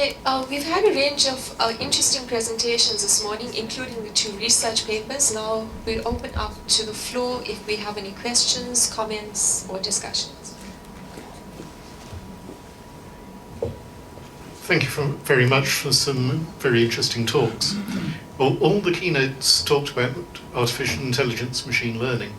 Okay, we've had a range of interesting presentations this morning, including the 2 research papers. Now we'll open up to the floor if we have any questions, comments, or discussions. Thank you very much for some very interesting talks. Well, all the keynotes talked about artificial intelligence, machine learning.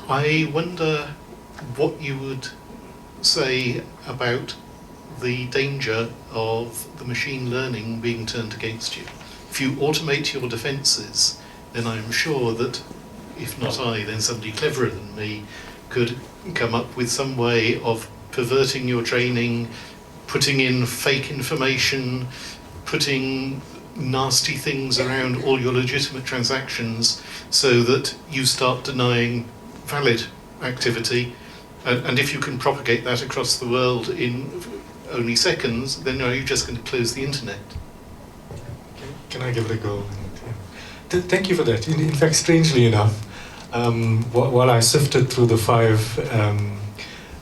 I wonder what you would say about the danger of the machine learning being turned against you. If you automate your defences, then I'm sure that, if not I, then somebody cleverer than me could come up with some way of perverting your training, putting in fake information, putting nasty things around all your legitimate transactions so that you start denying valid activity. And if you can propagate that across the world in only seconds, then are you just going to close the internet? Can I give it a go? Thank you for that. In fact, strangely enough, while I sifted through the 5,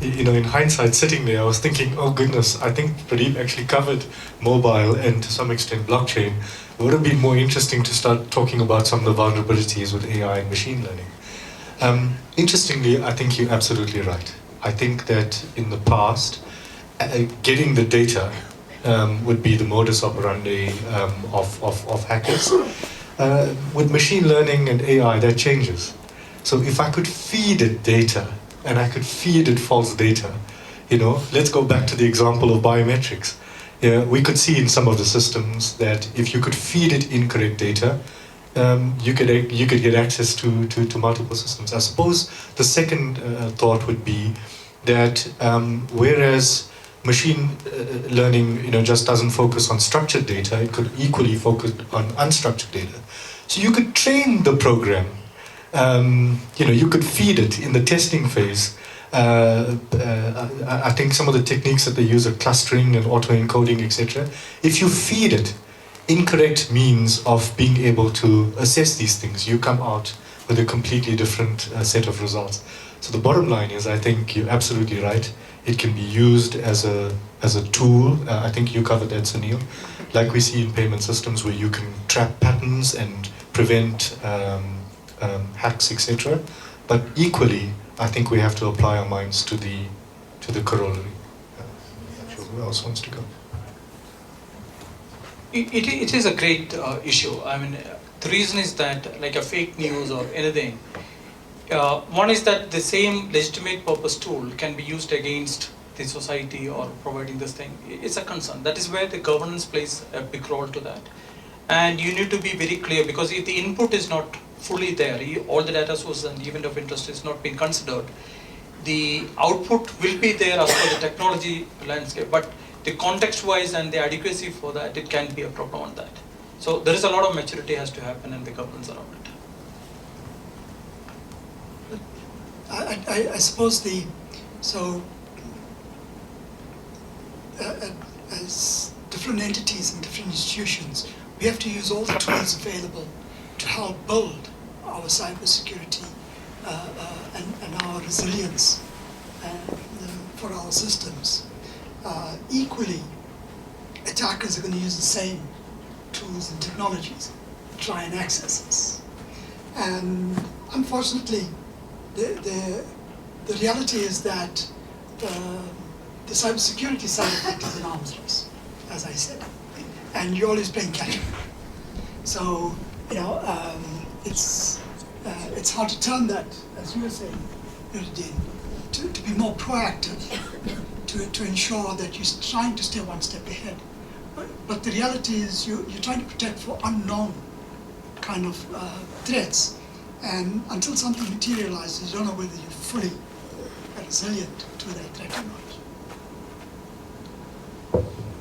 in hindsight, sitting there, I was thinking, oh goodness, I think Pradeep actually covered mobile and to some extent blockchain. It would have been more interesting to start talking about some of the vulnerabilities with AI and machine learning. Interestingly, I think you're absolutely right. I think that in the past, getting the data would be the modus operandi of hackers. With machine learning and AI, that changes. So if I could feed it data, and I could feed it false data, let's go back to the example of biometrics. We could see in some of the systems that if you could feed it incorrect data, you could get access to multiple systems. I suppose the second thought would be that whereas machine learning just doesn't focus on structured data, it could equally focus on unstructured data. So you could train the program, you could feed it in the testing phase. I think some of the techniques that they use are clustering and auto-encoding, etc. If you feed it incorrect means of being able to assess these things, you come out with a completely different set of results. So the bottom line is, I think you're absolutely right. It can be used as a tool. I think you covered that, Sunil. Like we see in payment systems where you can trap patterns and prevent hacks, etc. But equally, I think we have to apply our minds to the corollary. Not sure who else wants to go. It is a great issue. I mean, the reason is that, like a fake news or anything, one is that the same legitimate purpose tool can be used against the society or providing this thing. It's a concern. That is where the governance plays a big role to that. And you need to be very clear, because if the input is not fully there, all the data sources and event of interest is not being considered, the output will be there as per the technology landscape, but the context-wise and the adequacy for that, it can be a problem on that. So there is a lot of maturity has to happen in the governance around it. I suppose as different entities and different institutions, we have to use all the tools available to help build our cybersecurity and our resilience for our systems. Equally, attackers are going to use the same tools and technologies to try and access us. And unfortunately, the reality is that the cybersecurity side of it is an arms race, as I said, and you're always playing catch-up. So, it's hard to turn that, as you were saying, Nurudeen, to be more proactive, to ensure that you're trying to stay one step ahead. But the reality is you're trying to protect for unknown kind of threats, and until something materializes, you don't know whether you're fully resilient to that threat or not.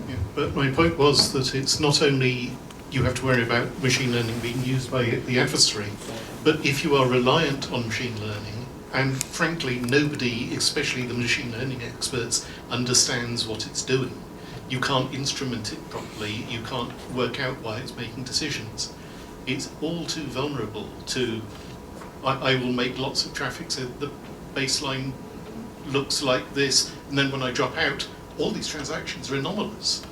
Yeah, but my point was that it's not only you have to worry about machine learning being used by the adversary, but if you are reliant on machine learning, and frankly nobody, especially the machine learning experts, understands what it's doing. You can't instrument it properly, you can't work out why it's making decisions. It's all too vulnerable to, I will make lots of traffic so the baseline looks like this, and then when I drop out, all these transactions are anomalous.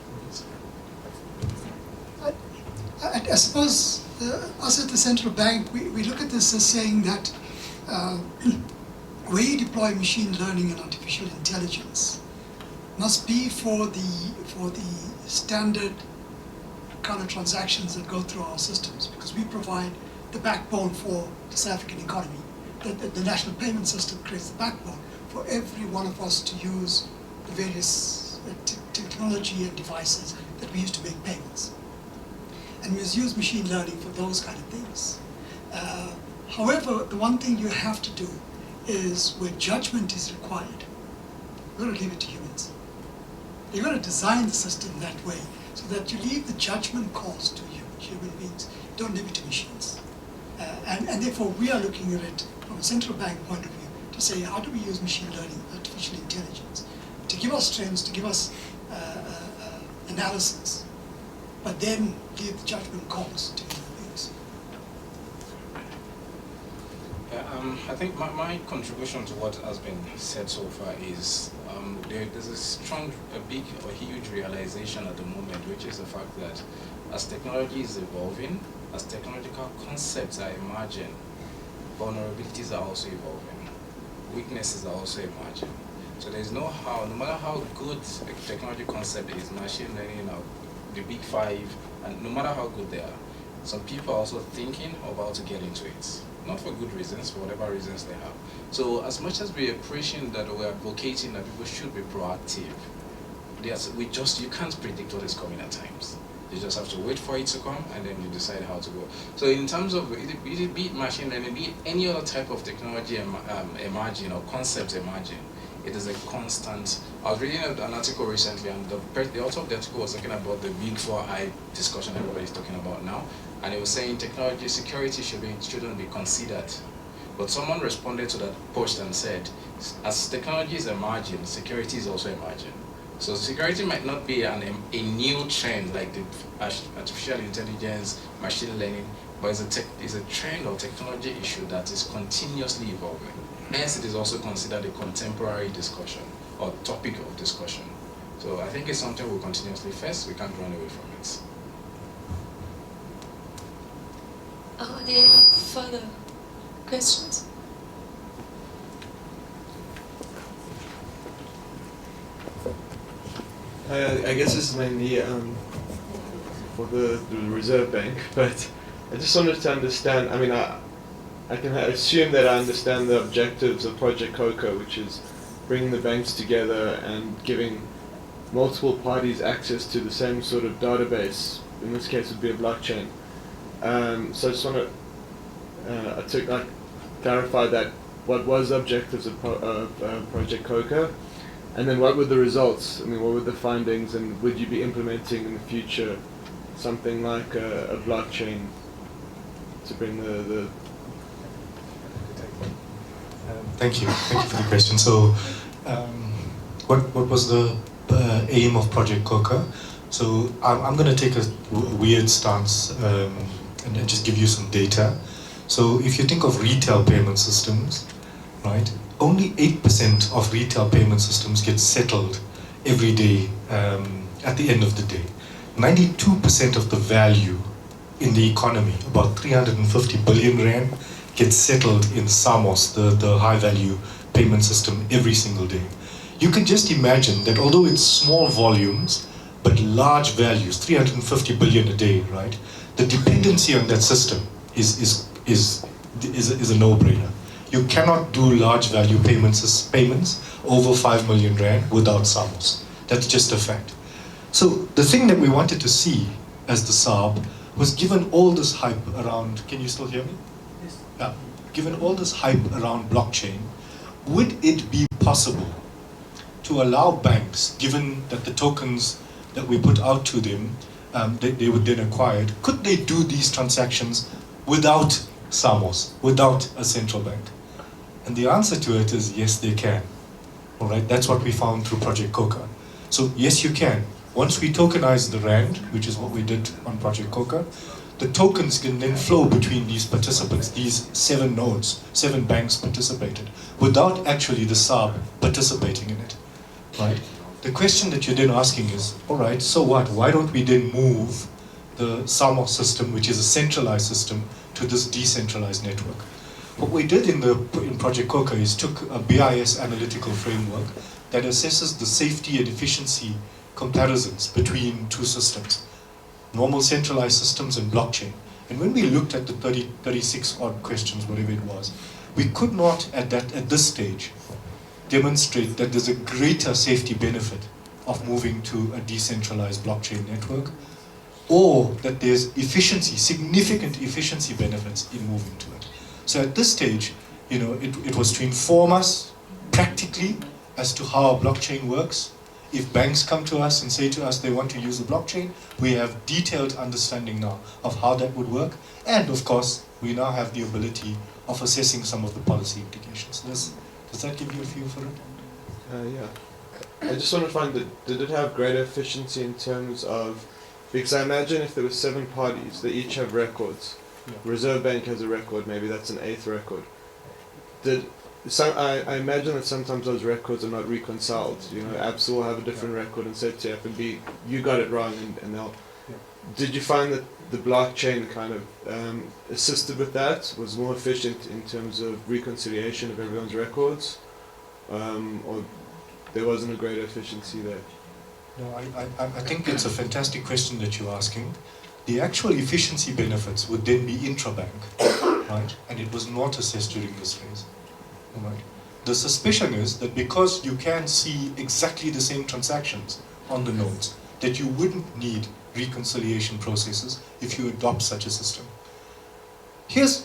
I suppose us at the central bank, we look at this as saying that where you deploy machine learning and artificial intelligence must be for the standard kind of transactions that go through our systems, because we provide the backbone for the South African economy. The national payment system creates the backbone for every one of us to use the various technology and devices that we use to make payments. And we use machine learning for those kind of things. However, the one thing you have to do is where judgment is required, you've got to leave it to humans. You've got to design the system that way so that you leave the judgment calls to human beings. Don't leave it to machines. And therefore, we are looking at it from a central bank point of view to say, how do we use machine learning, artificial intelligence, to give us trends, to give us analysis, but then leave the judgment calls to human beings. I think my contribution to what has been said so far is there's a big or huge realization at the moment, which is the fact that as technology is evolving, as technological concepts are emerging, vulnerabilities are also evolving, weaknesses are also emerging. So there's no matter how good a technology concept is, machine learning, the big five, and no matter how good they are, some people are also thinking about to get into it. Not for good reasons, for whatever reasons they have. So as much as we are preaching that we're advocating that people should be proactive, you can't predict what is coming at times. You just have to wait for it to come and then you decide how to go. So in terms of, be it machine learning, be it any other type of technology emerging or concepts emerging, it is a constant. I was reading an article recently, and the author of the article was talking about the big 4I discussion everybody's talking about now, and he was saying technology security shouldn't be considered. But someone responded to that post and said, as technology is emerging, security is also emerging. So security might not be a new trend like the artificial intelligence, machine learning, but it's a trend or technology issue that is continuously evolving. Hence, it is also considered a contemporary discussion or topic of discussion. So I think it's something we'll continuously face. We can't run away from it. Are there any further questions? I guess this is mainly for the Reserve Bank, but I just wanted to understand, I mean, I can assume that I understand the objectives of Project Cocoa, which is bringing the banks together and giving multiple parties access to the same sort of database. In this case, would be a blockchain. So I just want to clarify that. What was the objectives of Project Cocoa, and then what were the results? I mean, what were the findings, and would you be implementing in the future something like a blockchain to bring the Thank you for the question. So, what was the aim of Project Coca? So, I'm going to take a weird stance and just give you some data. So, if you think of retail payment systems, right, only 8% of retail payment systems get settled every day at the end of the day. 92% of the value in the economy, about 350 billion rand, gets settled in SAMOS, the high-value payment system, every single day. You can just imagine that although it's small volumes, but large values, 350 billion a day, right? The dependency on that system is a no-brainer. You cannot do large value payments over 5 million rand without SAMOS. That's just a fact. So the thing that we wanted to see as the SARB was, given all this hype around, can you still hear me? Yeah. Given all this hype around blockchain, would it be possible to allow banks, given that the tokens that we put out to them, they would then acquire, could they do these transactions without SAMOS, without a central bank? And the answer to it is yes, they can. All right, that's what we found through Project Coca. So yes, you can. Once we tokenize the rand, which is what we did on Project Coca, the tokens can then flow between these participants, these 7 nodes, 7 banks participated, without actually the SARB participating in it, right? the question that you're then asking is, all right, so what? Why don't we then move the SAMOS system, which is a centralized system, to this decentralized network? What we did in Project Coca is took a BIS analytical framework that assesses the safety and efficiency comparisons between two systems, normal centralized systems and blockchain. And when we looked at the 36 odd questions, whatever it was, we could not at this stage demonstrate that there's a greater safety benefit of moving to a decentralized blockchain network, or that there's significant efficiency benefits in moving to it. So at this stage, it was to inform us practically as to how a blockchain works. If banks come to us and say to us they want to use a blockchain, we have detailed understanding now of how that would work. And of course, we now have the ability of assessing some of the policy implications. Does that give you a feel for it? Yeah. I just want to find did it have greater efficiency in terms of, because I imagine if there were 7 parties, they each have records. Yeah. Reserve Bank has a record, maybe that's an 8th record. I imagine that sometimes those records are not reconciled. Apps will have a different record and say to FNB, you got it wrong, and they'll. Yeah. Did you find that the blockchain kind of assisted with that, was more efficient in terms of reconciliation of everyone's records, or there wasn't a greater efficiency there? No, I think it's a fantastic question that you're asking. The actual efficiency benefits would then be intra-bank, right? And it was not assessed during this phase, right? The suspicion is that because you can see exactly the same transactions on the nodes, that you wouldn't need reconciliation processes if you adopt such a system. Here's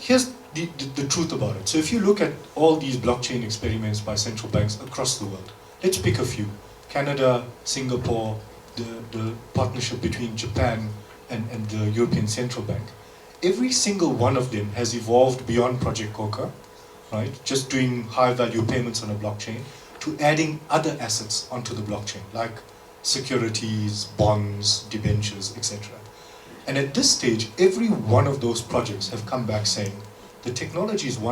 the truth about it. So if you look at all these blockchain experiments by central banks across the world, let's pick a few. Canada, Singapore, the partnership between Japan and the European Central Bank. Every single one of them has evolved beyond Project Coca, right? Just doing high value payments on a blockchain, to adding other assets onto the blockchain, like securities, bonds, debentures, etc. And at this stage, every one of those projects have come back saying, the technology is